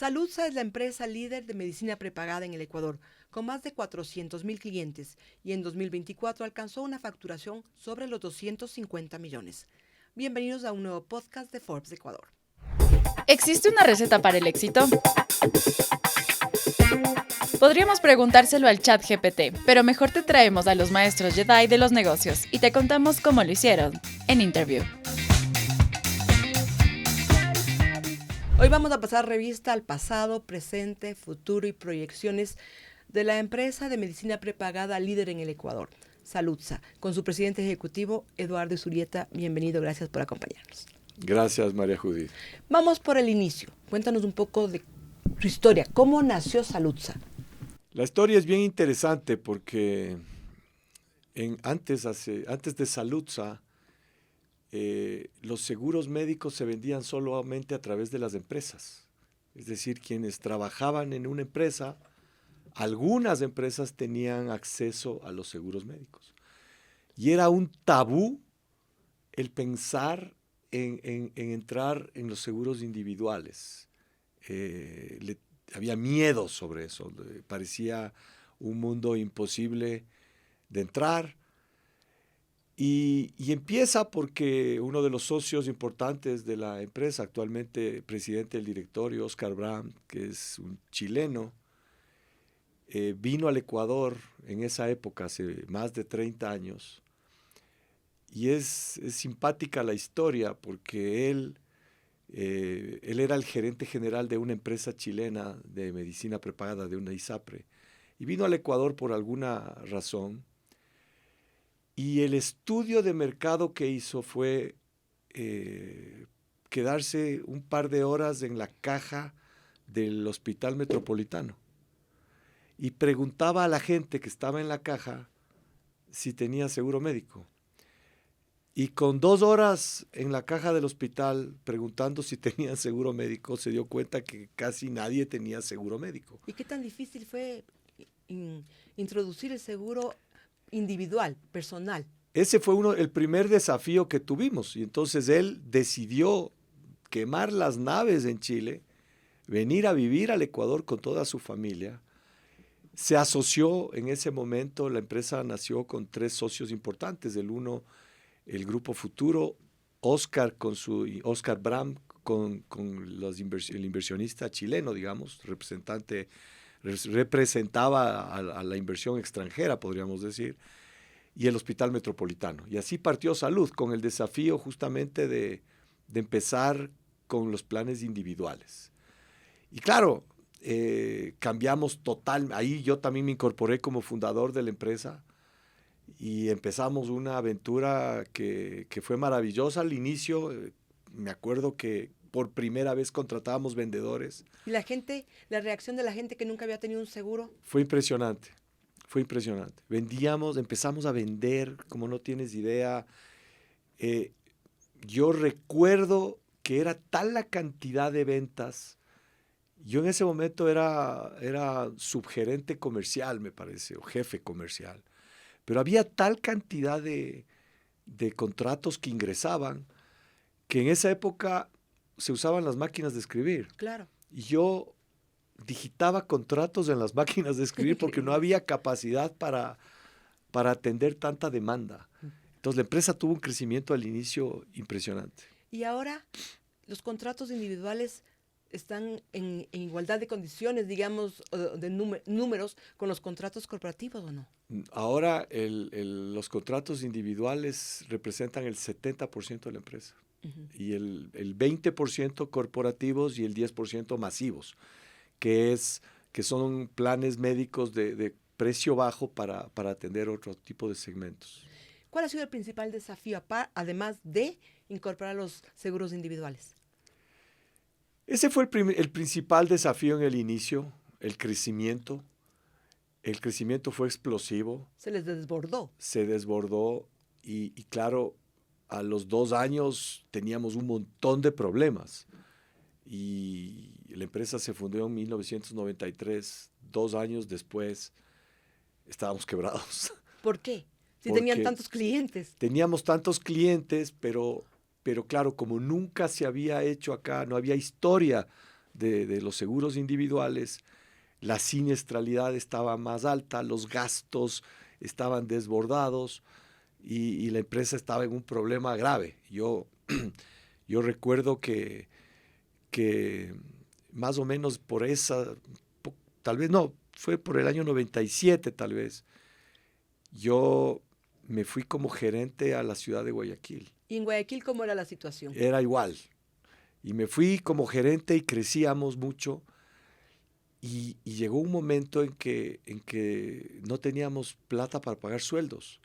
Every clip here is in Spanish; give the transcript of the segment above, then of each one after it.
Saludza es la empresa líder de medicina prepagada en el Ecuador, con más de 400,000 clientes, y en 2024 alcanzó una facturación sobre los 250 millones. Bienvenidos a un nuevo podcast de Forbes Ecuador. ¿Existe una receta para el éxito? Podríamos preguntárselo al chat GPT, pero mejor te traemos a los maestros Jedi de los negocios y te contamos cómo lo hicieron en Interview. Hoy vamos a pasar revista al pasado, presente, futuro y proyecciones de la empresa de medicina prepagada líder en el Ecuador, Saludza, con su presidente ejecutivo, Eduardo Zurieta. Bienvenido, gracias por acompañarnos. Gracias, María Judith. Vamos por el inicio. Cuéntanos un poco de tu historia. ¿Cómo nació Saludza? La historia es bien interesante porque antes de Saludza, los seguros médicos se vendían solamente a través de las empresas. Es decir, quienes trabajaban en una empresa, algunas empresas tenían acceso a los seguros médicos. Y era un tabú el pensar en entrar en los seguros individuales. Había miedo sobre eso. Parecía un mundo imposible de entrar. Y empieza porque uno de los socios importantes de la empresa, actualmente presidente del directorio, Oscar Bram, que es un chileno, vino al Ecuador en esa época, hace más de 30 años. Y es simpática la historia porque él era el gerente general de una empresa chilena de medicina prepagada, de una ISAPRE. Y vino al Ecuador por alguna razón. Y el estudio de mercado que hizo fue quedarse un par de horas en la caja del Hospital Metropolitano y preguntaba a la gente que estaba en la caja si tenía seguro médico. Y con 2 horas en la caja del hospital preguntando si tenían seguro médico, se dio cuenta que casi nadie tenía seguro médico. ¿Y qué tan difícil fue introducir el seguro individual, personal? Ese fue el primer desafío que tuvimos. Y entonces él decidió quemar las naves en Chile, venir a vivir al Ecuador con toda su familia. Se asoció en ese momento, la empresa nació con 3 socios importantes. El Grupo Futuro, Oscar Bram con el inversionista chileno, digamos, representaba a la inversión extranjera, podríamos decir, y el Hospital Metropolitano. Y así partió Salud, con el desafío justamente de empezar con los planes individuales. Y claro, cambiamos total. Ahí yo también me incorporé como fundador de la empresa y empezamos una aventura que fue maravillosa. Al inicio, me acuerdo que por primera vez contratábamos vendedores. ¿Y la reacción de la gente que nunca había tenido un seguro? Fue impresionante, fue impresionante. Empezamos a vender, como no tienes idea. Yo recuerdo que era tal la cantidad de ventas. Yo en ese momento era subgerente comercial, me parece, o jefe comercial. Pero había tal cantidad de contratos que ingresaban que en esa época se usaban las máquinas de escribir. Claro. Y yo digitaba contratos en las máquinas de escribir porque no había capacidad para atender tanta demanda. Entonces la empresa tuvo un crecimiento al inicio impresionante. Y ahora los contratos individuales están en igualdad de condiciones, digamos, de números con los contratos corporativos, ¿o no? Ahora los contratos individuales representan el 70% de la empresa. Uh-huh. Y el 20% corporativos y el 10% masivos, que son planes médicos de precio bajo para atender otro tipo de segmentos. ¿Cuál ha sido el principal desafío, además de incorporar los seguros individuales? Ese fue el principal desafío en el inicio, el crecimiento. El crecimiento fue explosivo. Se les desbordó. Se desbordó y claro, a los 2 años teníamos un montón de problemas. Y la empresa se fundó en 1993. 2 años después estábamos quebrados. ¿Por qué? Si tenían tantos clientes. Teníamos tantos clientes, pero claro, como nunca se había hecho acá, no había historia de los seguros individuales, la siniestralidad estaba más alta, los gastos estaban desbordados y la empresa estaba en un problema grave. Yo recuerdo que más o menos por esa, tal vez no, fue por el año 97 tal vez, yo me fui como gerente a la ciudad de Guayaquil. ¿Y en Guayaquil cómo era la situación? Era igual. Y me fui como gerente y crecíamos mucho. Y llegó un momento en que no teníamos plata para pagar sueldos.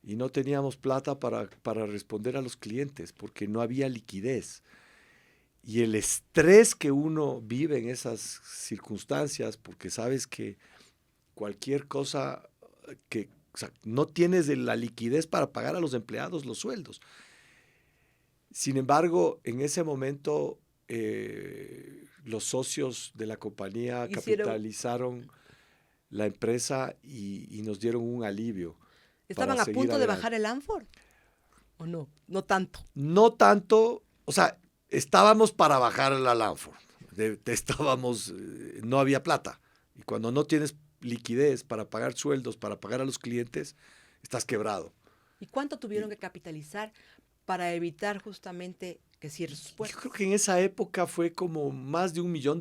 Y no teníamos plata para responder a los clientes porque no había liquidez. Y el estrés que uno vive en esas circunstancias, porque sabes que cualquier cosa que, o sea, no tienes la liquidez para pagar a los empleados los sueldos. Sin embargo, en ese momento los socios de la compañía capitalizaron la empresa y nos dieron un alivio. ¿Estaban a punto de bajar el Anfor? ¿O no? No tanto. No tanto, o sea, estábamos para bajar el Anfor. No había plata. Y cuando no tienes liquidez para pagar sueldos, para pagar a los clientes, estás quebrado. ¿Y cuánto tuvieron que capitalizar para evitar justamente que cierre sus puertas? Yo creo que en esa época fue como más de $1 millón,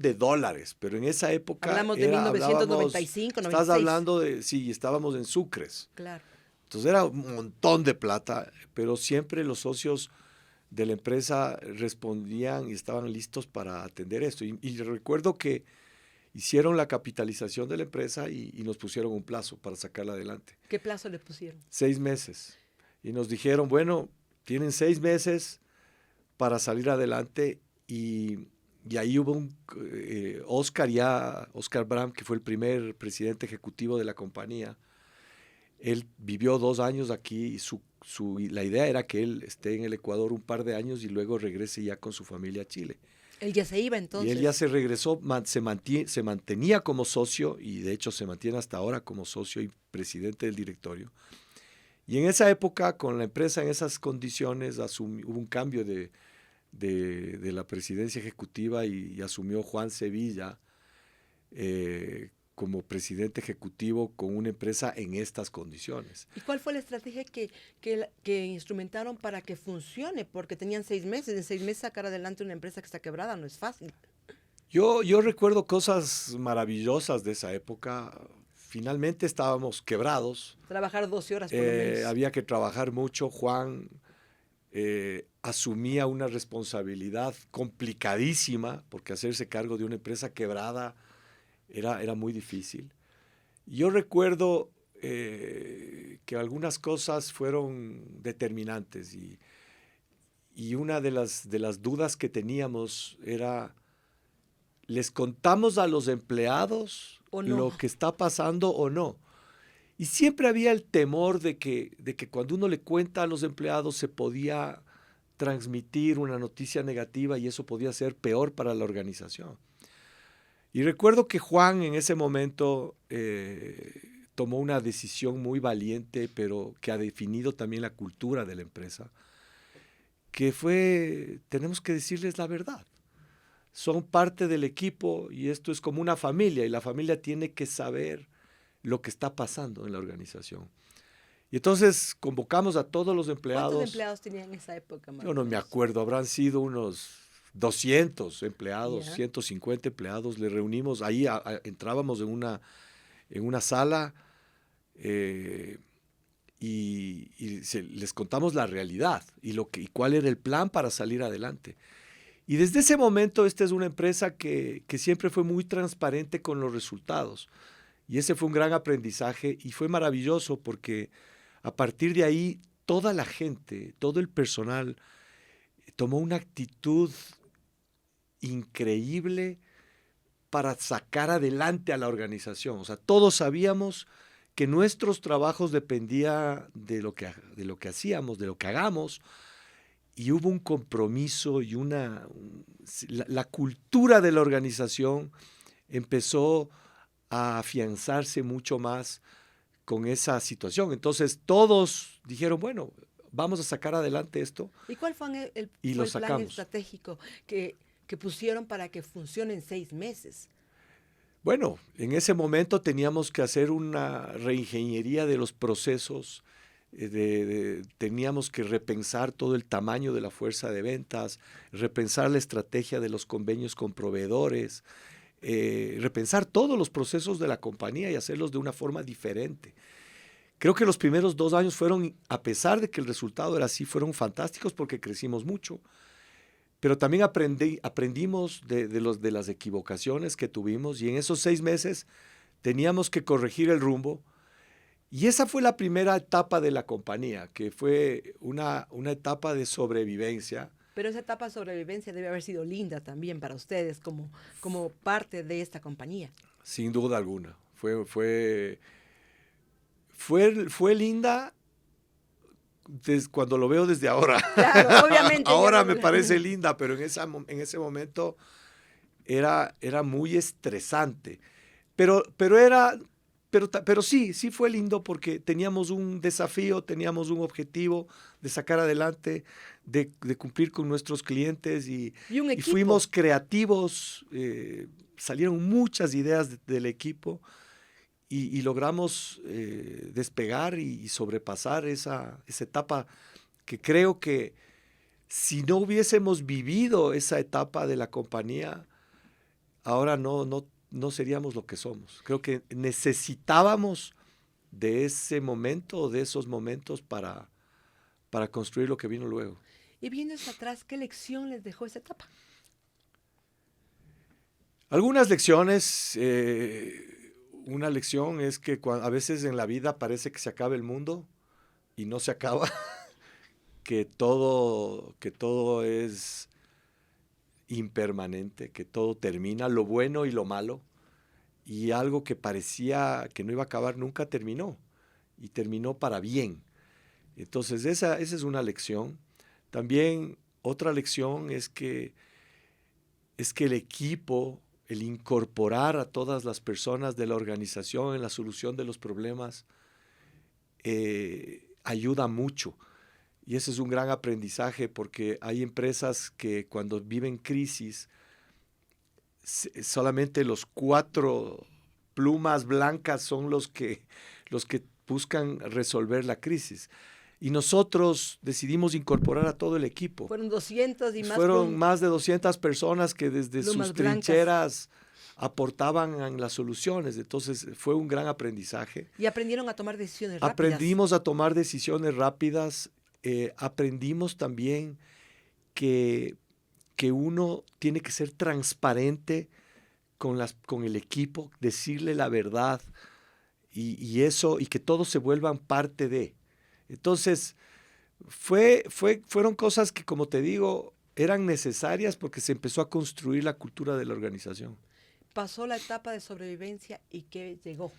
pero en esa época... Hablamos de 1995, 96. Estás hablando de, sí, estábamos en sucres. Claro. Entonces era un montón de plata, pero siempre los socios de la empresa respondían y estaban listos para atender esto. Y recuerdo que hicieron la capitalización de la empresa y nos pusieron un plazo para sacarla adelante. ¿Qué plazo les pusieron? 6 meses. Y nos dijeron, bueno, tienen 6 meses para salir adelante y ahí hubo Oscar Bram, que fue el primer presidente ejecutivo de la compañía. Él vivió 2 años aquí y la idea era que él esté en el Ecuador un par de años y luego regrese ya con su familia a Chile. Él ya se iba entonces. Y él ya se regresó, se mantenía como socio y de hecho se mantiene hasta ahora como socio y presidente del directorio. Y en esa época, con la empresa en esas condiciones, hubo un cambio de la presidencia ejecutiva y asumió Juan Sevilla como presidente ejecutivo con una empresa en estas condiciones. ¿Y cuál fue la estrategia que instrumentaron para que funcione? Porque tenían 6 meses. En 6 meses sacar adelante una empresa que está quebrada no es fácil. Yo recuerdo cosas maravillosas de esa época. Finalmente estábamos quebrados. Trabajar 12 horas por lo menos. Había que trabajar mucho. Juan asumía una responsabilidad complicadísima porque hacerse cargo de una empresa quebrada era muy difícil. Yo recuerdo que algunas cosas fueron determinantes y una de las dudas que teníamos era, ¿les contamos a los empleados lo que está pasando o no? Y siempre había el temor de que cuando uno le cuenta a los empleados se podía transmitir una noticia negativa y eso podía ser peor para la organización. Y recuerdo que Juan en ese momento tomó una decisión muy valiente, pero que ha definido también la cultura de la empresa, que fue, tenemos que decirles la verdad. Son parte del equipo y esto es como una familia y la familia tiene que saber lo que está pasando en la organización. Y entonces convocamos a todos los empleados. ¿Cuántos empleados tenían en esa época? Yo no me acuerdo, habrán sido unos 200 empleados, 150 empleados. Le reunimos, ahí entrábamos en una sala y les contamos la realidad y cuál era el plan para salir adelante. Y desde ese momento esta es una empresa que siempre fue muy transparente con los resultados. Y ese fue un gran aprendizaje y fue maravilloso porque a partir de ahí toda la gente, todo el personal tomó una actitud increíble para sacar adelante a la organización. O sea, todos sabíamos que nuestros trabajos dependían de lo que hacíamos, de lo que hagamos, y hubo un compromiso y la cultura de la organización empezó a afianzarse mucho más con esa situación. Entonces todos dijeron, vamos a sacar adelante esto. ¿Y cuál fue el plan estratégico que que pusieron para que funcione en 6 meses. Bueno, en ese momento teníamos que hacer una reingeniería de los procesos, teníamos que repensar todo el tamaño de la fuerza de ventas, repensar la estrategia de los convenios con proveedores, repensar todos los procesos de la compañía y hacerlos de una forma diferente. Creo que los primeros 2 años fueron, a pesar de que el resultado era así, fueron fantásticos porque crecimos mucho, pero también aprendimos de las equivocaciones que tuvimos y en esos 6 meses teníamos que corregir el rumbo. Y esa fue la primera etapa de la compañía, que fue una etapa de sobrevivencia. Pero esa etapa de sobrevivencia debe haber sido linda también para ustedes como parte de esta compañía. Sin duda alguna. Fue linda cuando lo veo desde ahora. Claro, obviamente. Ahora me parece linda, pero en ese momento era muy estresante. Pero sí fue lindo porque teníamos un desafío, teníamos un objetivo de sacar adelante, de cumplir con nuestros clientes y fuimos creativos, salieron muchas ideas del equipo y logramos despegar y sobrepasar esa etapa que creo que si no hubiésemos vivido esa etapa de la compañía, ahora no seríamos lo que somos. Creo que necesitábamos de ese momento, de esos momentos para construir lo que vino luego. Y viendo hacia atrás, ¿qué lección les dejó esa etapa? Algunas lecciones. Una lección es que a veces en la vida parece que se acaba el mundo y no se acaba. que todo es impermanente, que todo termina, lo bueno y lo malo, y algo que parecía que no iba a acabar nunca terminó, y terminó para bien. Entonces esa es una lección. También otra lección es que el equipo, el incorporar a todas las personas de la organización en la solución de los problemas, ayuda mucho. Y ese es un gran aprendizaje porque hay empresas que cuando viven crisis, solamente los 4 plumas blancas son los que buscan resolver la crisis. Y nosotros decidimos incorporar a todo el equipo. Fueron 200 y más. Fueron más de 200 personas que desde sus trincheras aportaban en las soluciones. Entonces fue un gran aprendizaje. Y aprendieron a tomar decisiones rápidas. Aprendimos a tomar decisiones rápidas. Aprendimos también que uno tiene que ser transparente con el equipo, decirle la verdad y que todos se vuelvan parte de. Entonces, fueron cosas que, como te digo, eran necesarias porque se empezó a construir la cultura de la organización. Pasó la etapa de sobrevivencia y ¿qué llegó?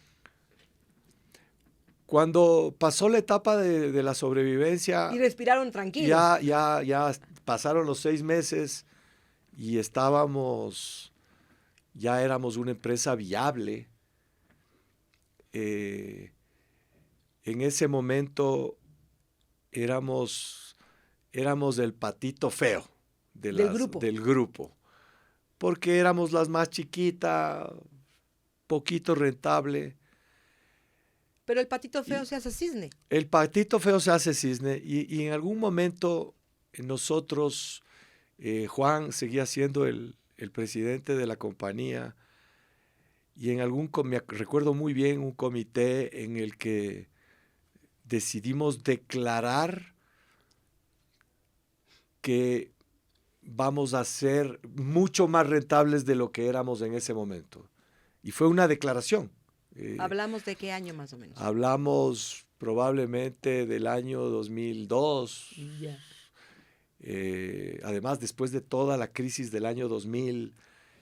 Cuando pasó la etapa de la sobrevivencia... Y respiraron tranquilos. Ya pasaron los 6 meses y ya éramos una empresa viable. En ese momento éramos el patito feo del grupo, porque éramos las más chiquitas, poquito rentable. Pero el patito feo se hace cisne. El patito feo se hace cisne y en algún momento nosotros, Juan seguía siendo el presidente de la compañía y me recuerdo muy bien un comité en el que decidimos declarar que vamos a ser mucho más rentables de lo que éramos en ese momento. Y fue una declaración. ¿Hablamos de qué año más o menos? Hablamos probablemente del año 2002. Yeah. Además, después de toda la crisis del año 2000,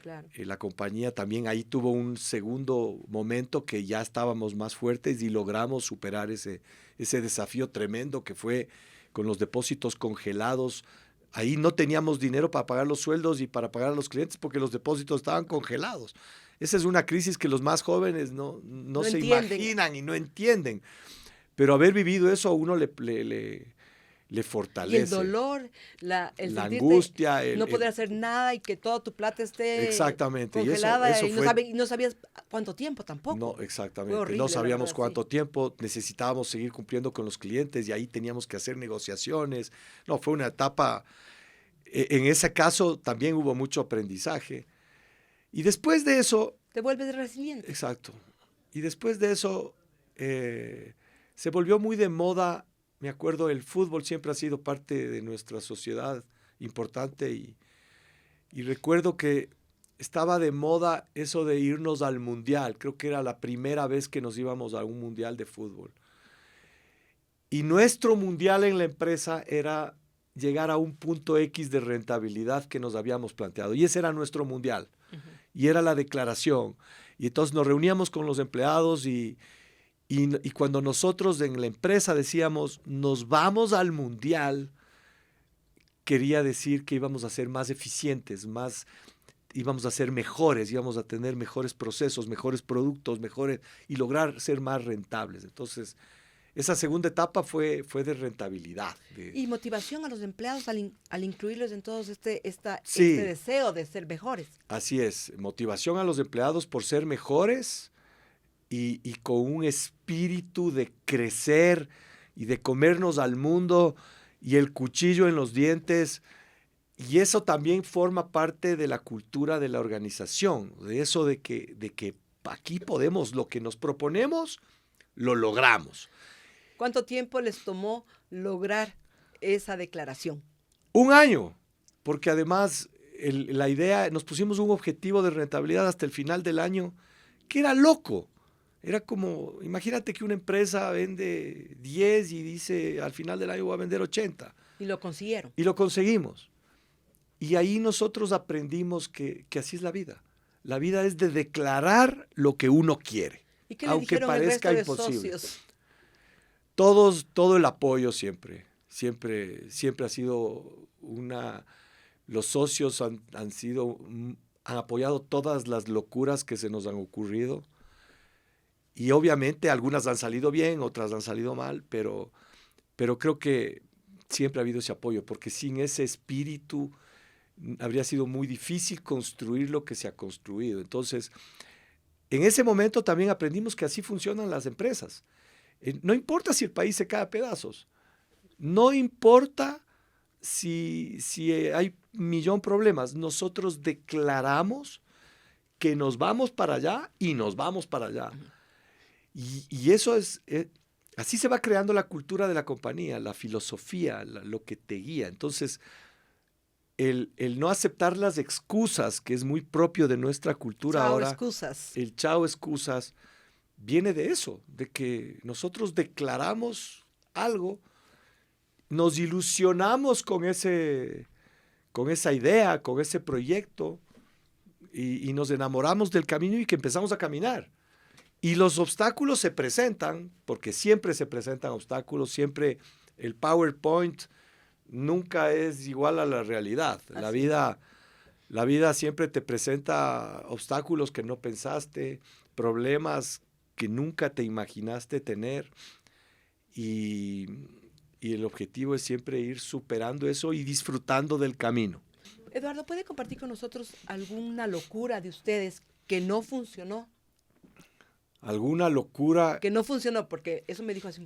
claro. La compañía también ahí tuvo un segundo momento que ya estábamos más fuertes y logramos superar ese desafío tremendo que fue con los depósitos congelados. Ahí no teníamos dinero para pagar los sueldos y para pagar a los clientes porque los depósitos estaban congelados. Esa es una crisis que los más jóvenes no se imaginan y no entienden. Pero haber vivido eso a uno le le Y fortalece. el dolor, el La sentirte angustia, no poder hacer nada y que toda tu plata esté exactamente, y congelada eso y fue... no sabías cuánto tiempo tampoco. No, Fue exactamente. horrible, No la sabíamos verdad, cuánto sí. tiempo, necesitábamos seguir cumpliendo con los clientes y ahí teníamos que hacer negociaciones. No, fue una etapa, en ese caso también hubo mucho aprendizaje. Y después de eso, Te vuelves resiliente. exacto, y después de eso se volvió muy de moda. Me acuerdo, el fútbol siempre ha sido parte de nuestra sociedad importante y recuerdo que estaba de moda eso de irnos al mundial. Creo que era la primera vez que nos íbamos a un mundial de fútbol. Y nuestro mundial en la empresa era llegar a un punto X de rentabilidad que nos habíamos planteado. Y ese era nuestro mundial. Y era la declaración. Y entonces nos reuníamos con los empleados y cuando nosotros en la empresa decíamos, nos vamos al mundial, quería decir que íbamos a ser más eficientes, íbamos a ser mejores, íbamos a tener mejores procesos, mejores productos, y lograr ser más rentables. Entonces, esa segunda etapa fue de rentabilidad. Y motivación a los empleados al incluirlos en todo Sí. este deseo de ser mejores. Así es, motivación a los empleados por ser mejores y con un espíritu de crecer y de comernos al mundo y el cuchillo en los dientes. Y eso también forma parte de la cultura de la organización, de eso de que aquí podemos, lo que nos proponemos, lo logramos. ¿Cuánto tiempo les tomó lograr esa declaración? 1 año, porque además la idea, nos pusimos un objetivo de rentabilidad hasta el final del año, que era loco. Era como, imagínate que una empresa vende 10 y dice al final del año voy a vender 80. Y lo consiguieron. Y lo conseguimos. Y ahí nosotros aprendimos que así es la vida. La vida es de declarar lo que uno quiere, ¿Y qué le aunque dijeron el parezca resto de imposible. socios? Todo el apoyo siempre ha sido los socios han apoyado todas las locuras que se nos han ocurrido. Y obviamente algunas han salido bien, otras han salido mal, pero creo que siempre ha habido ese apoyo, porque sin ese espíritu habría sido muy difícil construir lo que se ha construido. Entonces, en ese momento también aprendimos que así funcionan las empresas. No importa si el país se cae a pedazos, no importa si hay 1.000.000 problemas, nosotros declaramos que nos vamos para allá y nos vamos para allá. Y eso así se va creando la cultura de la compañía, la filosofía, lo que te guía. Entonces, el no aceptar las excusas, que es muy propio de nuestra cultura Chao, ahora. excusas. El chao excusas viene de eso, de que nosotros declaramos algo, nos ilusionamos con esa idea, con ese proyecto, y nos enamoramos del camino y que empezamos a caminar. Y los obstáculos se presentan, porque siempre se presentan obstáculos, siempre el PowerPoint nunca es igual a la realidad. La vida siempre te presenta obstáculos que no pensaste, problemas que nunca te imaginaste tener, y el objetivo es siempre ir superando eso y disfrutando del camino. Eduardo, ¿puede compartir con nosotros alguna locura de ustedes que no funcionó? ¿Alguna locura? Que no funcionó, porque eso me dijo hace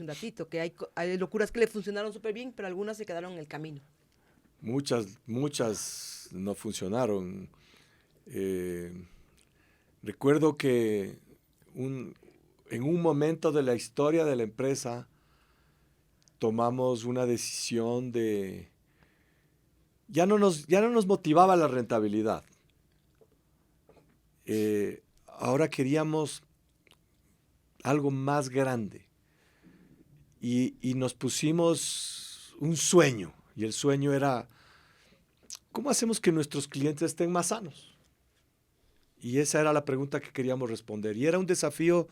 un ratito, que hay locuras que le funcionaron súper bien, pero algunas se quedaron en el camino. Muchas no funcionaron. Recuerdo que en un momento de la historia de la empresa tomamos una decisión de... Ya no nos motivaba la rentabilidad. Ahora queríamos algo más grande. Y nos pusimos un sueño. Y el sueño era, ¿cómo hacemos que nuestros clientes estén más sanos? Y esa era la pregunta que queríamos responder. Y era un desafío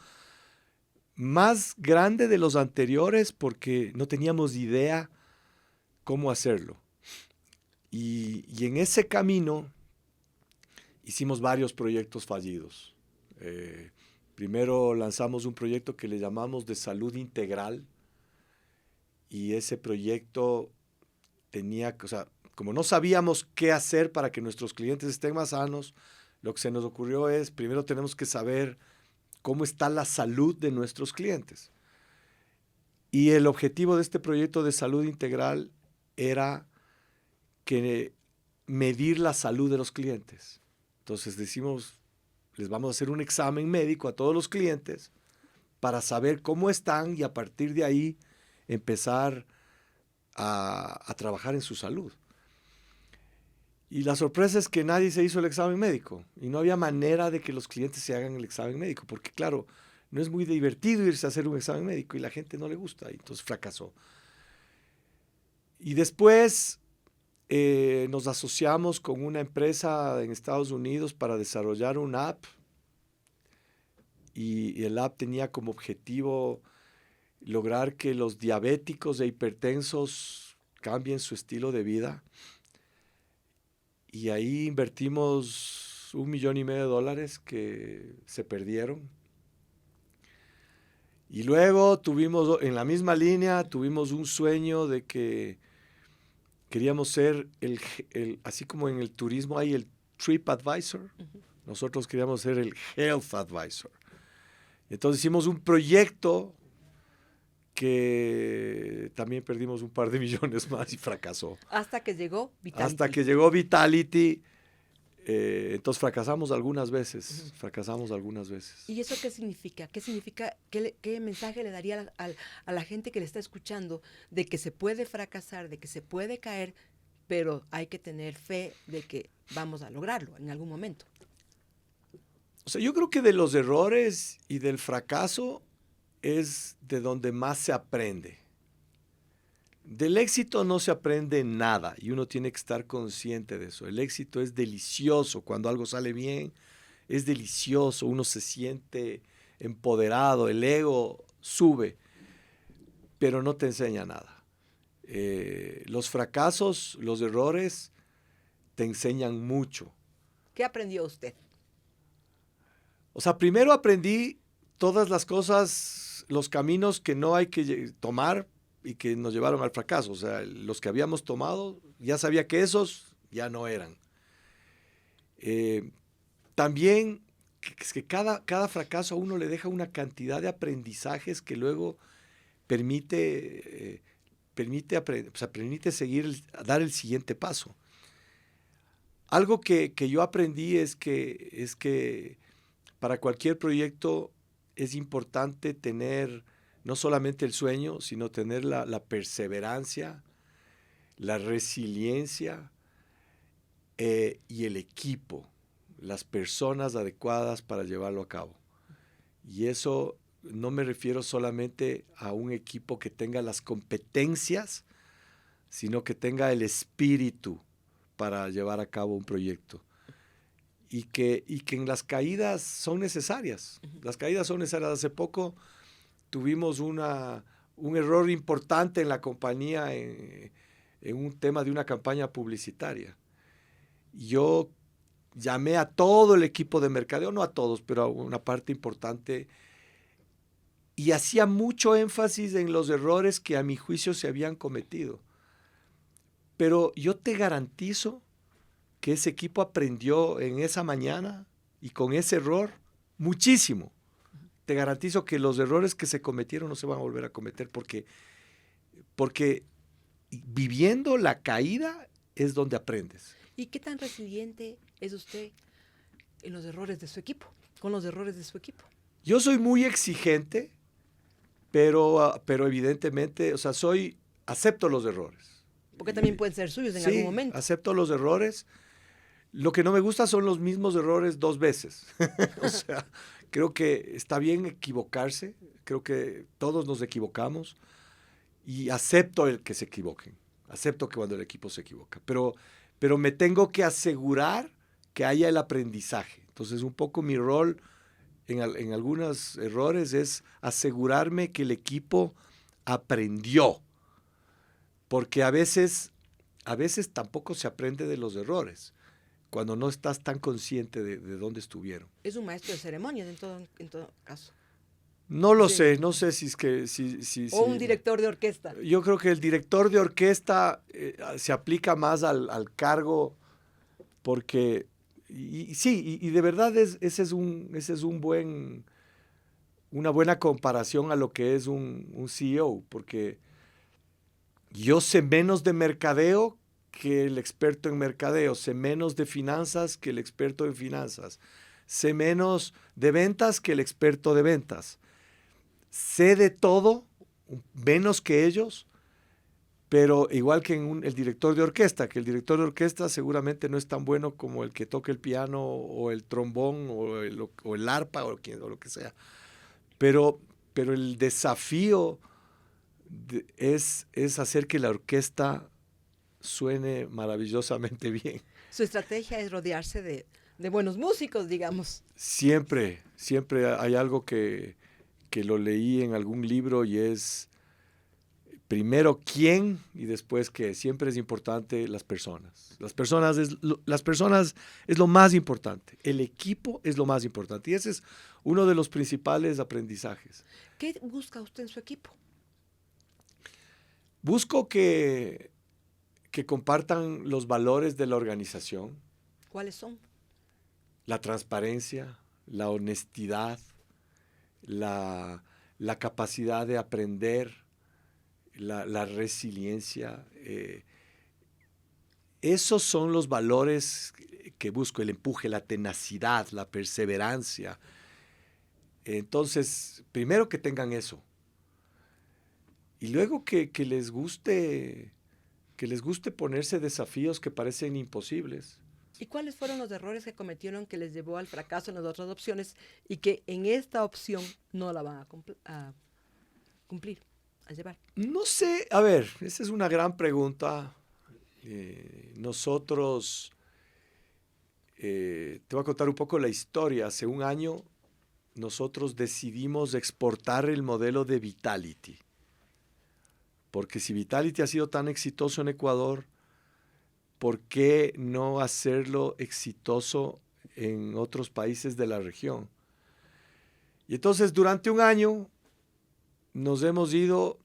más grande de los anteriores porque no teníamos idea cómo hacerlo. Y en ese camino hicimos varios proyectos fallidos. Primero lanzamos un proyecto que le llamamos de salud integral y ese proyecto tenía, o sea, como no sabíamos qué hacer para que nuestros clientes estén más sanos, lo que se nos ocurrió es, primero tenemos que saber cómo está la salud de nuestros clientes. Y el objetivo de este proyecto de salud integral era que medir la salud de los clientes. Entonces decimos, les vamos a hacer un examen médico a todos los clientes para saber cómo están y a partir de ahí empezar a trabajar en su salud. Y la sorpresa es que nadie se hizo el examen médico y no había manera de que los clientes se hagan el examen médico, porque claro, no es muy divertido irse a hacer un examen médico y la gente no le gusta, y entonces fracasó. Y después nos asociamos con una empresa en Estados Unidos para desarrollar un app, y el app tenía como objetivo lograr que los diabéticos e hipertensos cambien su estilo de vida. Y ahí invertimos $1,500,000 que se perdieron. Y luego tuvimos, en la misma línea, tuvimos un sueño de que queríamos ser, así como en el turismo hay el Trip Advisor, nosotros queríamos ser el Health Advisor. Entonces hicimos un proyecto que también perdimos un par de millones más y fracasó. Hasta que llegó Vitality. Hasta que llegó Vitality, entonces fracasamos algunas veces, ¿Y eso qué significa? ¿Qué significa? ¿Qué mensaje le daría a la gente que le está escuchando de que se puede fracasar, de que se puede caer, pero hay que tener fe de que vamos a lograrlo en algún momento? O sea, yo creo que de los errores y del fracaso es de donde más se aprende. Del éxito no se aprende nada y uno tiene que estar consciente de eso. El éxito es delicioso. Cuando algo sale bien, es delicioso. Uno se siente empoderado, el ego sube, pero no te enseña nada. Los fracasos, los errores, te enseñan mucho. ¿Qué aprendió usted? O sea, primero aprendí todas las cosas, los caminos que no hay que tomar y que nos llevaron al fracaso. O sea, los que habíamos tomado, ya sabía que esos ya no eran. También es que cada fracaso a uno le deja una cantidad de aprendizajes que luego permite seguir, dar el siguiente paso. Algo que yo aprendí es que para cualquier proyecto es importante tener no solamente el sueño, sino tener la perseverancia, la resiliencia y el equipo, las personas adecuadas para llevarlo a cabo. Y eso no me refiero solamente a un equipo que tenga las competencias, sino que tenga el espíritu para llevar a cabo un proyecto. Y que en las caídas son necesarias. Las caídas son necesarias. Hace poco tuvimos un error importante en la compañía en un tema de una campaña publicitaria. Yo llamé a todo el equipo de mercadeo, no a todos, pero a una parte importante, y hacía mucho énfasis en los errores que a mi juicio se habían cometido. Pero yo te garantizo que ese equipo aprendió en esa mañana y con ese error muchísimo. Te garantizo que los errores que se cometieron no se van a volver a cometer porque viviendo la caída es donde aprendes. ¿Y qué tan resiliente es usted en los errores de su equipo, con los errores de su equipo? Yo soy muy exigente, pero evidentemente, o sea, acepto los errores. Porque también pueden ser suyos en algún momento. Acepto los errores. Lo que no me gusta son los mismos errores 2 veces. O sea, creo que está bien equivocarse. Creo que todos nos equivocamos. Y acepto el que se equivoquen. Acepto que cuando el equipo se equivoca. Pero me tengo que asegurar que haya el aprendizaje. Entonces, un poco mi rol en algunos errores es asegurarme que el equipo aprendió. Porque a veces tampoco se aprende de los errores, cuando no estás tan consciente de dónde estuvieron. Es un maestro de ceremonias en todo caso. No lo Sí. sé, no sé si es que... O un director de orquesta. Yo creo que el director de orquesta se aplica más al cargo porque... Sí, y de verdad ese es una buena comparación a lo que es un CEO, porque yo sé menos de mercadeo que el experto en mercadeo, sé menos de finanzas que el experto en finanzas, sé menos de ventas que el experto de ventas. Sé de todo, menos que ellos, pero igual que el director de orquesta, que el director de orquesta seguramente no es tan bueno como el que toca el piano o el trombón o el arpa o lo que sea. Pero el desafío es hacer que la orquesta suene maravillosamente bien. Su estrategia es rodearse de buenos músicos, digamos. Siempre, siempre hay algo que lo leí en algún libro y es primero quién y después qué. Siempre es importante las personas. Las personas es lo más importante. El equipo es lo más importante. Y ese es uno de los principales aprendizajes. ¿Qué busca usted en su equipo? Busco que compartan los valores de la organización, ¿Cuáles son? la transparencia, la honestidad, la capacidad de aprender, la resiliencia. Esos son los valores que busco, el empuje, la tenacidad, la perseverancia. Entonces, primero que tengan eso. Y luego que les guste ponerse desafíos que parecen imposibles. ¿Y cuáles fueron los errores que cometieron que les llevó al fracaso en las otras opciones y que en esta opción no la van a cumplir, a llevar? No sé, a ver, esa es una gran pregunta. Nosotros, te voy a contar un poco la historia. Hace un año nosotros decidimos exportar el modelo de Vitality. Porque si Vitality ha sido tan exitoso en Ecuador, ¿por qué no hacerlo exitoso en otros países de la región? Y entonces durante un año nos hemos ido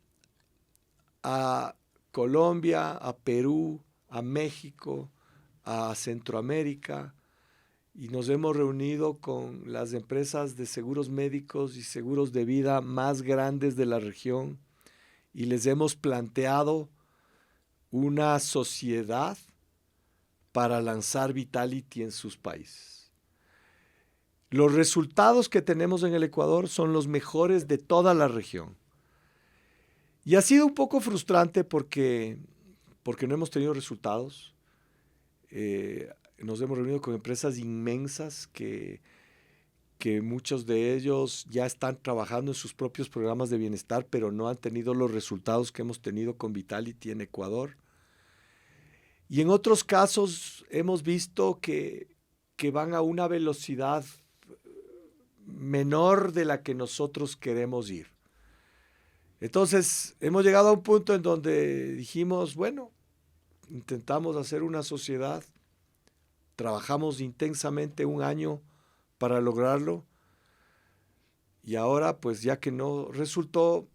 a Colombia, a Perú, a México, a Centroamérica y nos hemos reunido con las empresas de seguros médicos y seguros de vida más grandes de la región y les hemos planteado una sociedad para lanzar Vitality en sus países. Los resultados que tenemos en el Ecuador son los mejores de toda la región. Y ha sido un poco frustrante porque no hemos tenido resultados. Nos hemos reunido con empresas inmensas que muchos de ellos ya están trabajando en sus propios programas de bienestar, pero no han tenido los resultados que hemos tenido con Vitality en Ecuador. Y en otros casos hemos visto que van a una velocidad menor de la que nosotros queremos ir. Entonces, hemos llegado a un punto en donde dijimos, bueno, intentamos hacer una sociedad, trabajamos intensamente un año para lograrlo y ahora, pues ya que no resultó,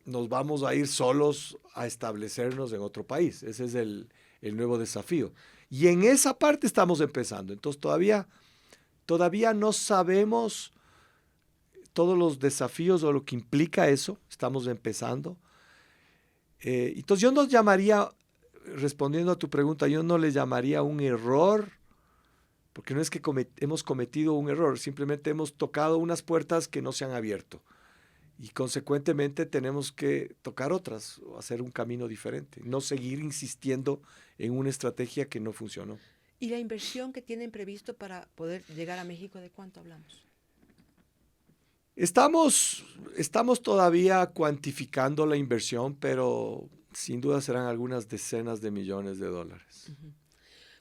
nos vamos a ir solos a establecernos en otro país. Ese es el nuevo desafío. Y en esa parte estamos empezando. Entonces, todavía no sabemos todos los desafíos o lo que implica eso. Estamos empezando. Entonces, yo no llamaría, respondiendo a tu pregunta, yo no le llamaría un error, porque no es que hemos cometido un error, simplemente hemos tocado unas puertas que no se han abierto. Y consecuentemente tenemos que tocar otras, o hacer un camino diferente, no seguir insistiendo en una estrategia que no funcionó. ¿Y la inversión que tienen previsto para poder llegar a México, de cuánto hablamos? Estamos todavía cuantificando la inversión, pero sin duda serán algunas decenas de millones de dólares. Uh-huh.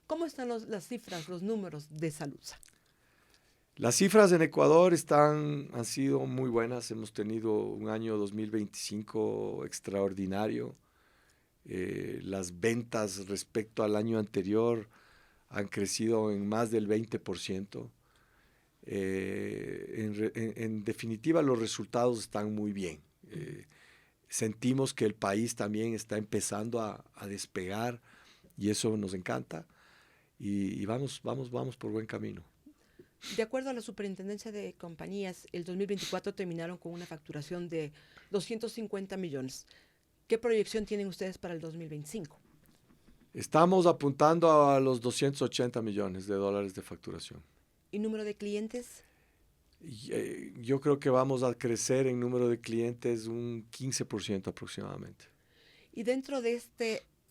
¿Cómo están las cifras, los números de Saludsa? Las cifras en Ecuador han sido muy buenas. Hemos tenido un año 2025 extraordinario. Las ventas respecto al año anterior han crecido en más del 20%. en definitiva los resultados están muy bien. Sentimos que el país también está empezando a despegar y eso nos encanta y vamos por buen camino. De acuerdo a la Superintendencia de Compañías, el 2024 terminaron con una facturación de 250 millones. ¿Qué proyección tienen ustedes para el 2025? Estamos apuntando a los 280 millones de dólares de facturación. ¿Y número de clientes? Yo creo que vamos a crecer en número de clientes un 15% aproximadamente. Y dentro de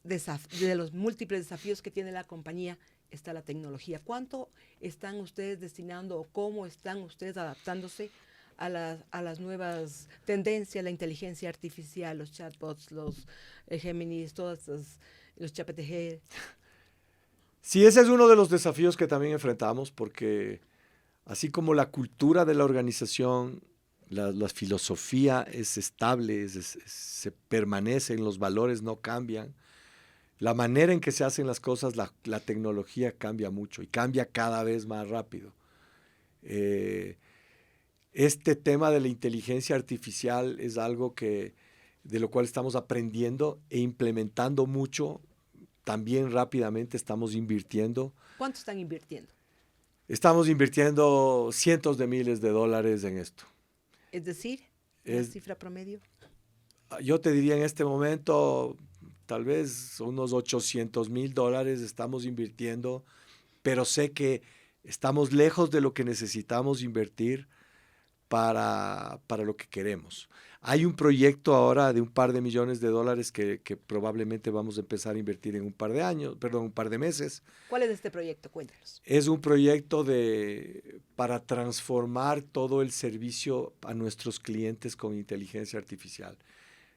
de los múltiples desafíos que tiene la compañía está la tecnología. ¿Cuánto están ustedes destinando o cómo están ustedes adaptándose a las nuevas tendencias, la inteligencia artificial, los chatbots, los Geminis, los ChatGPT? Sí, ese es uno de los desafíos que también enfrentamos porque así como la cultura de la organización, la filosofía es estable, se permanecen, los valores no cambian. La manera en que se hacen las cosas, la tecnología cambia mucho y cambia cada vez más rápido. Este tema de la inteligencia artificial es algo de lo cual estamos aprendiendo e implementando mucho. También rápidamente estamos invirtiendo. ¿Cuánto están invirtiendo? Estamos invirtiendo cientos de miles de dólares en esto. Es decir, ¿la cifra promedio? Yo te diría en este momento, tal vez unos $800,000 estamos invirtiendo, pero sé que estamos lejos de lo que necesitamos invertir para lo que queremos. Hay un proyecto ahora de un par de millones de dólares que probablemente vamos a empezar a invertir en un par de meses. ¿Cuál es este proyecto? Cuéntanos. Es un proyecto para transformar todo el servicio a nuestros clientes con inteligencia artificial.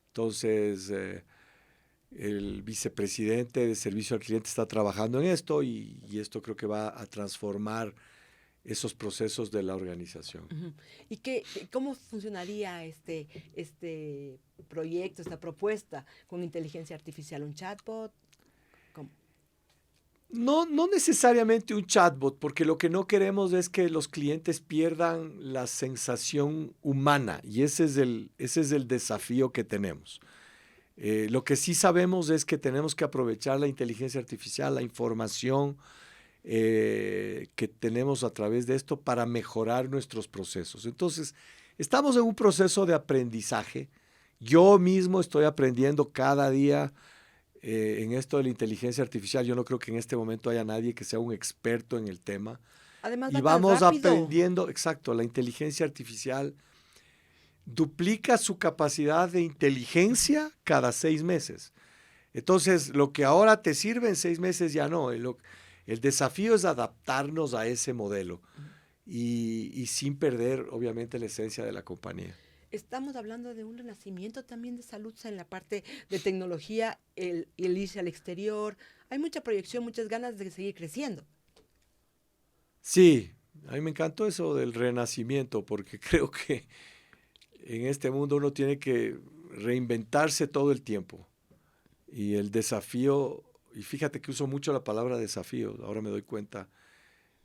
Entonces, el vicepresidente de servicio al cliente está trabajando en esto y esto creo que va a transformar esos procesos de la organización. Uh-huh. ¿Y cómo funcionaría este proyecto, esta propuesta con inteligencia artificial? ¿Un chatbot? ¿Cómo? No necesariamente un chatbot, porque lo que no queremos es que los clientes pierdan la sensación humana y ese es el desafío que tenemos. Lo que sí sabemos es que tenemos que aprovechar la inteligencia artificial, la información que tenemos a través de esto para mejorar nuestros procesos. Entonces, estamos en un proceso de aprendizaje. Yo mismo estoy aprendiendo cada día en esto de la inteligencia artificial. Yo no creo que en este momento haya nadie que sea un experto en el tema. Además, y vamos aprendiendo, exacto, la inteligencia artificial duplica su capacidad de inteligencia cada 6 meses. Entonces, lo que ahora te sirve en 6 meses ya no. El desafío es adaptarnos a ese modelo y sin perder, obviamente, la esencia de la compañía. Estamos hablando de un renacimiento también de Saludza en la parte de tecnología, el irse al exterior. Hay mucha proyección, muchas ganas de seguir creciendo. Sí, a mí me encantó eso del renacimiento porque creo que en este mundo uno tiene que reinventarse todo el tiempo. Y el desafío, y fíjate que uso mucho la palabra desafío, ahora me doy cuenta,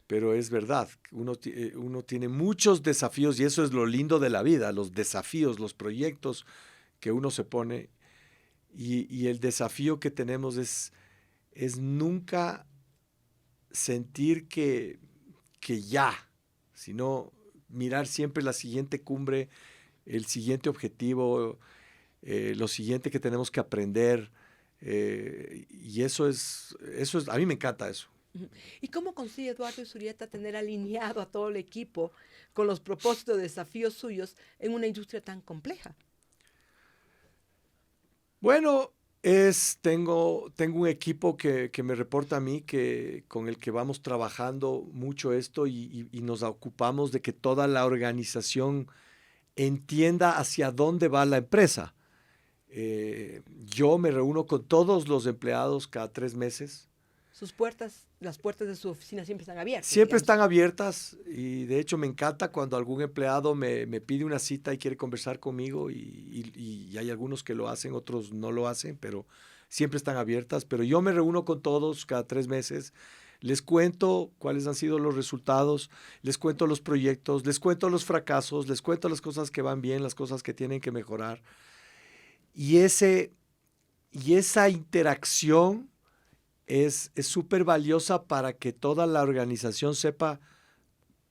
pero es verdad, uno tiene muchos desafíos y eso es lo lindo de la vida, los desafíos, los proyectos que uno se pone y el desafío que tenemos es nunca sentir que ya, sino mirar siempre la siguiente cumbre, el siguiente objetivo, lo siguiente que tenemos que aprender. Y eso es, a mí me encanta eso. ¿Y cómo consigue Eduardo Zurrieta tener alineado a todo el equipo con los propósitos y desafíos suyos en una industria tan compleja? Bueno, tengo un equipo que me reporta a mí, con el que vamos trabajando mucho esto y nos ocupamos de que toda la organización entienda hacia dónde va la empresa. Yo me reúno con todos los empleados cada 3 meses. Las puertas de su oficina siempre están abiertas. Siempre están abiertas y de hecho me encanta cuando algún empleado me pide una cita y quiere conversar conmigo y hay algunos que lo hacen, otros no lo hacen, pero siempre están abiertas. Pero yo me reúno con todos cada 3 meses, Les cuento cuáles han sido los resultados, les cuento los proyectos, les cuento los fracasos, les cuento las cosas que van bien, las cosas que tienen que mejorar. Y esa interacción es súper valiosa para que toda la organización sepa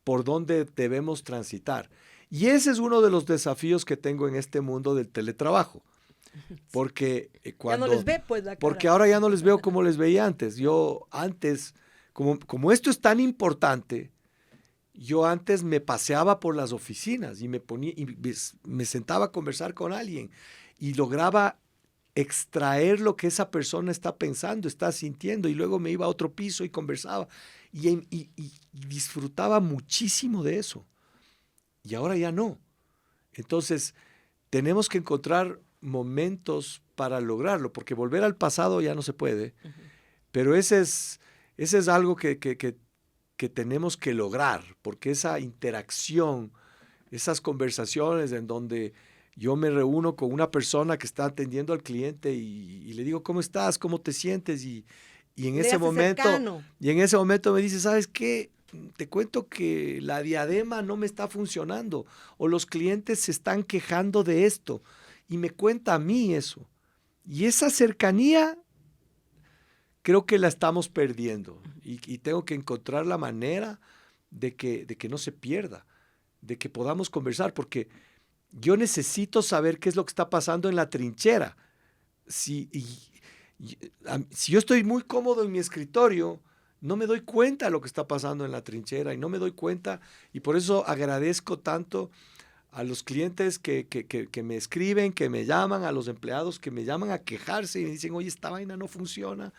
por dónde debemos transitar. Y ese es uno de los desafíos que tengo en este mundo del teletrabajo. Porque ya no les ve, pues, la cara. Porque ahora ya no les veo como les veía antes. Yo antes, como esto es tan importante, yo antes me paseaba por las oficinas y me sentaba a conversar con alguien y lograba extraer lo que esa persona está pensando, está sintiendo, y luego me iba a otro piso y conversaba y disfrutaba muchísimo de eso. Y ahora ya no. Entonces, tenemos que encontrar momentos para lograrlo, porque volver al pasado ya no se puede, pero ese es algo que tenemos que lograr, porque esa interacción, esas conversaciones en donde yo me reúno con una persona que está atendiendo al cliente y le digo, ¿cómo estás? ¿Cómo te sientes? Y en ese momento me dice, ¿sabes qué? Te cuento que la diadema no me está funcionando, o los clientes se están quejando de esto, y me cuenta a mí eso. Y esa cercanía creo que la estamos perdiendo, y tengo que encontrar la manera de que no se pierda, de que podamos conversar, porque yo necesito saber qué es lo que está pasando en la trinchera. Si yo estoy muy cómodo en mi escritorio, no me doy cuenta de lo que está pasando en la trinchera, y no me doy cuenta, y por eso agradezco tanto a los clientes que me escriben, que me llaman, a los empleados que me llaman a quejarse y me dicen, oye, esta vaina no funciona.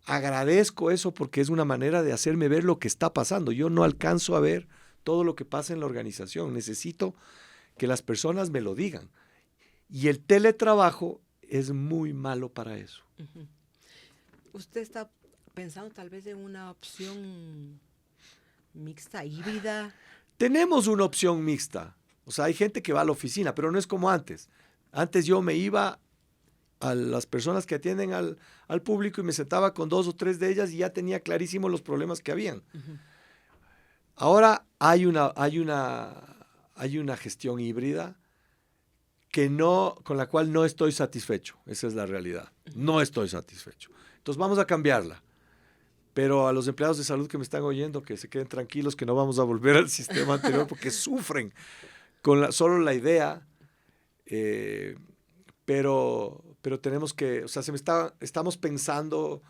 Agradezco eso porque es una manera de hacerme ver lo que está pasando. Yo no alcanzo a ver todo lo que pasa en la organización. Necesito que las personas me lo digan. Y el teletrabajo es muy malo para eso. Uh-huh. ¿Usted está pensando tal vez en una opción mixta, híbrida? Tenemos una opción mixta. O sea, hay gente que va a la oficina, pero no es como antes. Antes yo me iba a las personas que atienden al público y me sentaba con 2 o 3 de ellas y ya tenía clarísimo los problemas que habían. Uh-huh. Ahora hay una gestión híbrida con la cual no estoy satisfecho. Esa es la realidad. No estoy satisfecho. Entonces vamos a cambiarla. Pero a los empleados de salud que me están oyendo, que se queden tranquilos, que no vamos a volver al sistema anterior porque sufren con solo la idea. Pero tenemos que, o sea, estamos pensando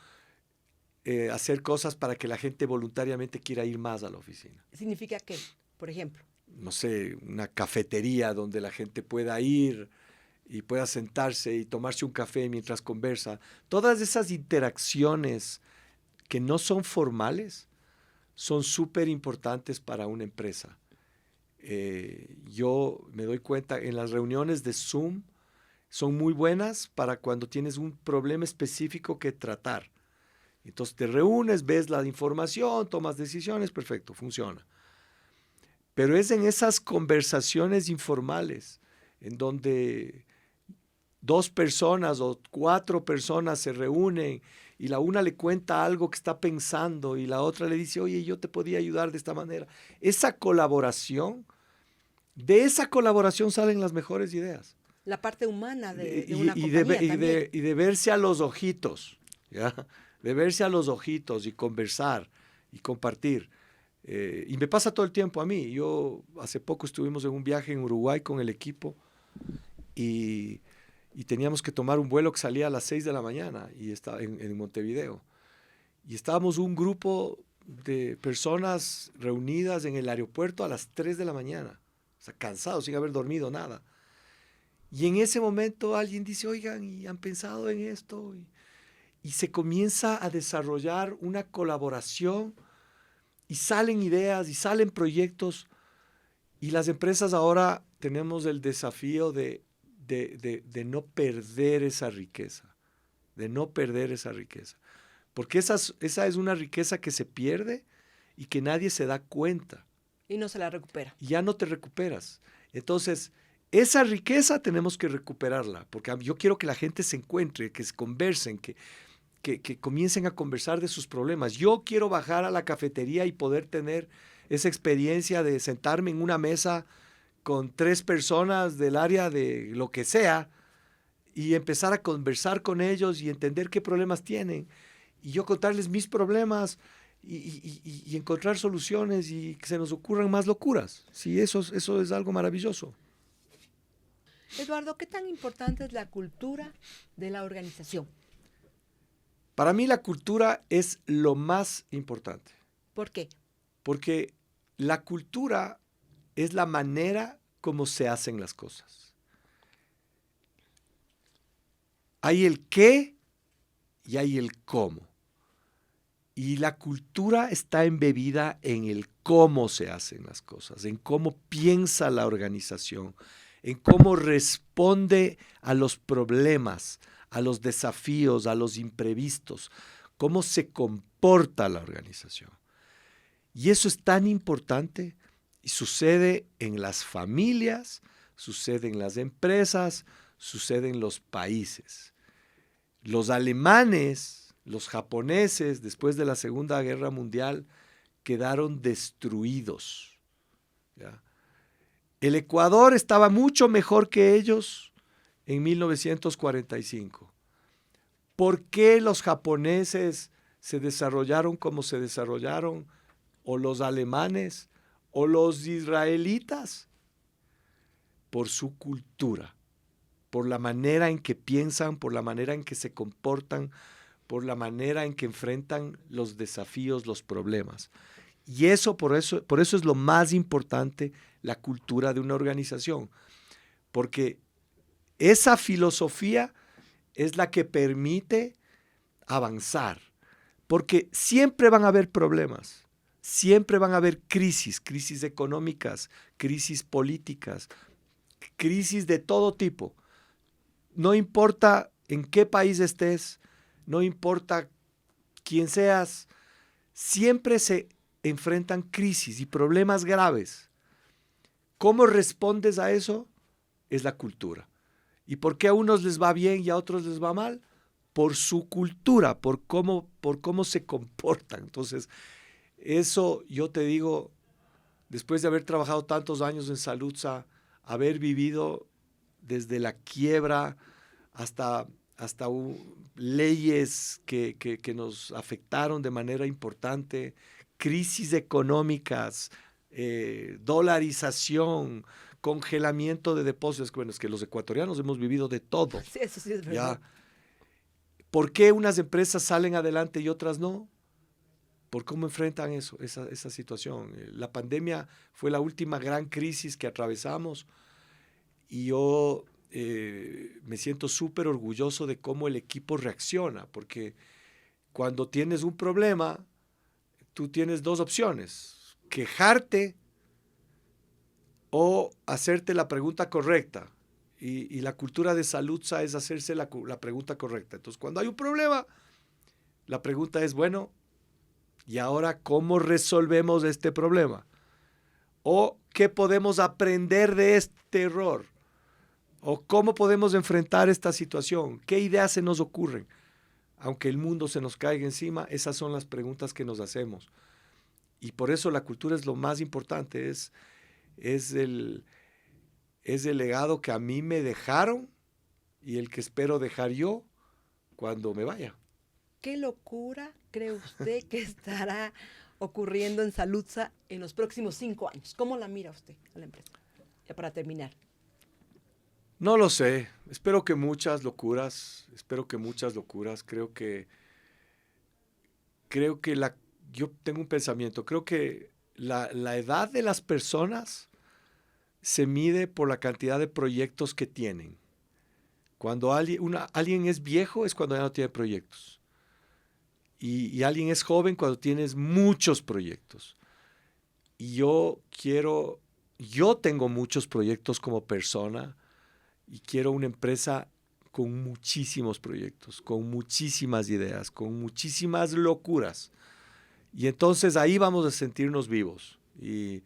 hacer cosas para que la gente voluntariamente quiera ir más a la oficina. ¿Significa qué, por ejemplo? No sé, una cafetería donde la gente pueda ir y pueda sentarse y tomarse un café mientras conversa. Todas esas interacciones que no son formales son súper importantes para una empresa. Yo me doy cuenta en las reuniones de Zoom, son muy buenas para cuando tienes un problema específico que tratar. Entonces te reúnes, ves la información, tomas decisiones, perfecto, funciona. Pero es en esas conversaciones informales en donde 2 personas o 4 personas se reúnen y la una le cuenta algo que está pensando y la otra le dice, oye, yo te podía ayudar de esta manera. Esa colaboración, de esa colaboración salen las mejores ideas. La parte humana de una compañía también. Y de verse a los ojitos, ¿ya? De verse a los ojitos y conversar y compartir. Y me pasa todo el tiempo a mí. Yo hace poco estuvimos en un viaje en Uruguay con el equipo y teníamos que tomar un vuelo que salía a las 6 de la mañana y estaba en Montevideo. Y estábamos un grupo de personas reunidas en el aeropuerto a las 3 de la mañana, o sea, cansados, sin haber dormido nada. Y en ese momento alguien dice, oigan, ¿y han pensado en esto? Y se comienza a desarrollar una colaboración y salen ideas y salen proyectos. Y las empresas ahora tenemos el desafío de no perder esa riqueza, Porque esa es una riqueza que se pierde y que nadie se da cuenta. Y no se la recupera. Y ya no te recuperas. Entonces, esa riqueza tenemos que recuperarla, porque yo quiero que la gente se encuentre, que se conversen, que comiencen a conversar de sus problemas. Yo quiero bajar a la cafetería y poder tener esa experiencia de sentarme en una mesa con 3 personas del área de lo que sea y empezar a conversar con ellos y entender qué problemas tienen. Y yo contarles mis problemas y encontrar soluciones y que se nos ocurran más locuras. Sí, eso es algo maravilloso. Eduardo, ¿qué tan importante es la cultura de la organización? Para mí la cultura es lo más importante. ¿Por qué? Porque la cultura es la manera como se hacen las cosas. Hay el qué y hay el cómo. Y la cultura está embebida en el cómo se hacen las cosas, en cómo piensa la organización, en cómo responde a los problemas, a los desafíos, a los imprevistos, cómo se comporta la organización. Y eso es tan importante y sucede en las familias, sucede en las empresas, sucede en los países. Los alemanes, los japoneses, después de la Segunda Guerra Mundial, quedaron destruidos. ¿Ya? El Ecuador estaba mucho mejor que ellos en 1945. ¿Por qué los japoneses se desarrollaron como se desarrollaron? ¿O los alemanes? ¿O los israelitas? Por su cultura, por la manera en que piensan, por la manera en que se comportan, por la manera en que enfrentan los desafíos, los problemas. Y por eso es lo más importante, la cultura de una organización. Porque esa filosofía es la que permite avanzar. Porque siempre van a haber problemas, siempre van a haber crisis económicas, crisis políticas, crisis de todo tipo. No importa en qué país estés, no importa quién seas, siempre se enfrentan crisis y problemas graves. ¿Cómo respondes a eso? Es la cultura. ¿Y por qué a unos les va bien y a otros les va mal? Por su cultura, por cómo se comportan. Entonces, eso yo te digo, después de haber trabajado tantos años en Salutza, haber vivido desde la quiebra hasta leyes que nos afectaron de manera importante, crisis económicas, dolarización, congelamiento de depósitos. Bueno, es que los ecuatorianos hemos vivido de todo. Sí, eso sí es verdad. ¿Ya? ¿Por qué unas empresas salen adelante y otras no? ¿Por cómo enfrentan esa situación? La pandemia fue la última gran crisis que atravesamos y yo me siento súper orgulloso de cómo el equipo reacciona, porque cuando tienes un problema, tú tienes 2 opciones: quejarte o hacerte la pregunta correcta. Y la cultura de Salutza es hacerse la pregunta correcta. Entonces, cuando hay un problema, la pregunta es, bueno, ¿y ahora cómo resolvemos este problema? ¿O qué podemos aprender de este error? ¿O cómo podemos enfrentar esta situación? ¿Qué ideas se nos ocurren? Aunque el mundo se nos caiga encima, esas son las preguntas que nos hacemos. Y por eso la cultura es lo más importante, es el legado que a mí me dejaron y el que espero dejar yo cuando me vaya. ¿Qué locura cree usted que estará ocurriendo en Salutza en los próximos 5 años? ¿Cómo la mira usted a la empresa? Ya para terminar. No lo sé. Espero que muchas locuras. Creo que yo tengo un pensamiento. Creo que la edad de las personas se mide por la cantidad de proyectos que tienen. Cuando alguien es viejo es cuando ya no tiene proyectos. Y alguien es joven cuando tienes muchos proyectos. Y yo tengo muchos proyectos como persona y quiero una empresa con muchísimos proyectos, con muchísimas ideas, con muchísimas locuras. Y entonces ahí vamos a sentirnos vivos. Y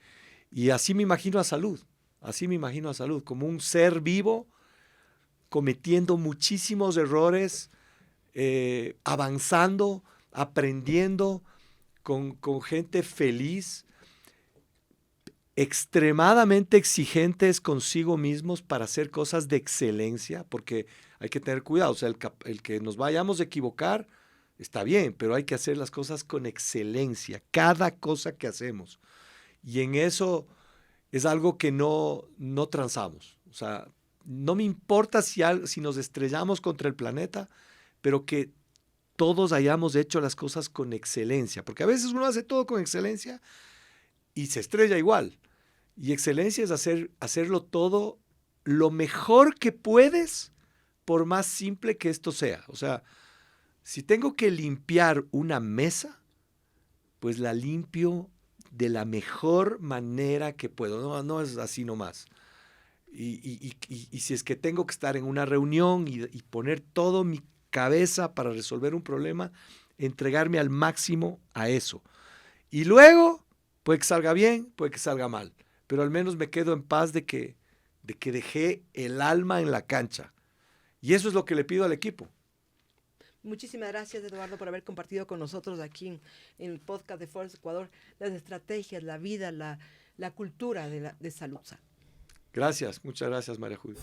así me imagino a Salud. Así me imagino a Salud, como un ser vivo cometiendo muchísimos errores, avanzando, aprendiendo con gente feliz, extremadamente exigentes consigo mismos para hacer cosas de excelencia, porque hay que tener cuidado. O sea, el que nos vayamos a equivocar está bien, pero hay que hacer las cosas con excelencia, cada cosa que hacemos. Y en eso es algo que no transamos. O sea, no me importa si nos estrellamos contra el planeta, pero que todos hayamos hecho las cosas con excelencia, porque a veces uno hace todo con excelencia y se estrella igual. Y excelencia es hacerlo todo lo mejor que puedes, por más simple que esto sea. O sea, si tengo que limpiar una mesa, pues la limpio de la mejor manera que puedo. No es así nomás. Y si es que tengo que estar en una reunión y poner todo mi cabeza para resolver un problema, entregarme al máximo a eso. Y luego, puede que salga bien, puede que salga mal, pero al menos me quedo en paz de que dejé el alma en la cancha. Y eso es lo que le pido al equipo. Muchísimas gracias, Eduardo, por haber compartido con nosotros aquí en el podcast de Forbes Ecuador las estrategias, la vida, la cultura de Saludza. Gracias, muchas gracias, María Julia.